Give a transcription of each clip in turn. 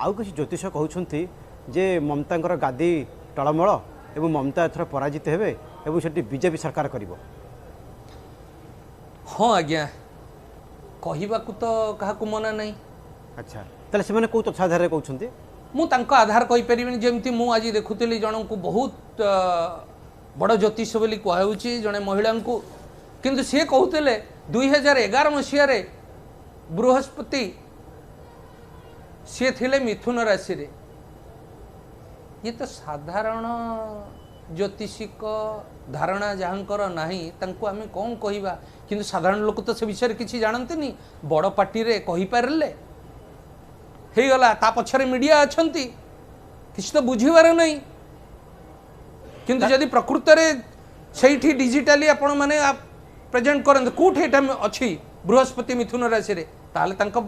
आउ किसी ज्योतिष कहते जे ममता गादी टलमल एवं ममता एथर पराजित हेबे एवं सेठी बीजेपी सरकार करिवो। हाँ आज्ञा कहवाक तो क्या मना नहीं। अच्छा ताले से माने को तथ्य आधार कहते मु तांको आधार कहि परिबिनी जेमती मु आज देखुतली जन को बहुत बड़ ज्योतिष बोली कहउची जने महिला को किंतु सी कहते 2011 मसीह बृहस्पति सी थिले मिथुन राशि रे। ये तो साधारण ज्योतिषिक धारणा जहाँकर नाही तांको आमे कौन कहिबा किंतु साधारण लोक तो से विषय किसी जानते नहीं बड़ पार्टी रे कहि पारले हे गला ता पछरे मीडिया अछंती किछ तो बुझीबार नहीं किंतु जदि प्रकृत रे सेठी डिजिटली आपण माने प्रेजेंट करन कोठी एटा अछि बृहस्पति मिथुन राशि रे ताले तांको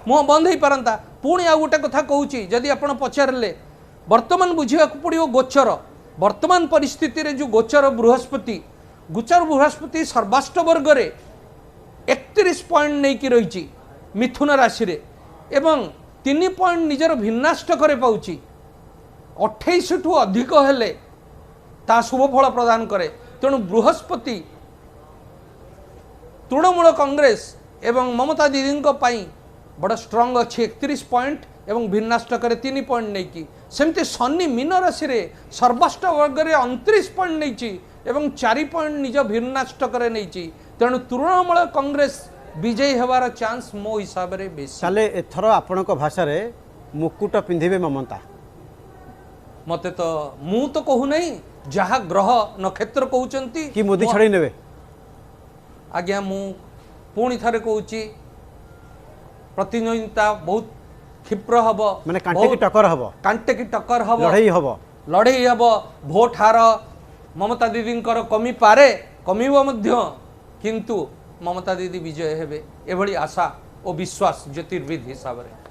मुह बंद हो पारंता। पुणी आ गोटे कथा कहूँ जदि आपण पचारे वर्तमान बुझा पड़ो गोचर वर्तमान परिस्थिति रे जो गोचर बृहस्पति सर्वाष्ट वर्ग रे 31 पॉइंट नहीं कि रही मिथुन राशि रे एवं 3 पॉइंट निजर भिन्नाष्ट करे पाउची 28 ठू अधिक हेले ता शुभ फल प्रदान करे। तेणु बृहस्पति तृणमूल कांग्रेस एवं ममता दीदी बड़ा स्ट्रंग अच्छी 31 पॉइंट एवं भिन्नाष्ट करे 3 पॉइंट नहीं कि सेमती शनि मीन राशि रे सर्वाष्ट वर्ग रे 29 पॉइंट नहीं एवं 4 पॉइंट निज भिन्नाष्ट करे नहीं। तेणु तृणमूल कांग्रेस विजयी होवार चांस मो हिसाब रे बेसी। ताले एथर आपण भाषा रे मुकुट पिंधिबे ममता मते तो मु तो कहू नहीं जहा ग्रह नक्षत्र कहउचंती कि मोदी छड़े नेबे। आज्ञा मु पुणी थरे कहूची प्रतिद्वंदिता बहुत क्षिप्र हब माने कांटे की टक्कर हब लड़ई हब भोट हार ममता दीदी कमी पारे कमिबो मध्य किंतु ममता दीदी विजय हेबे एभली आशा और विश्वास ज्योतिर्विद हिसाब रे।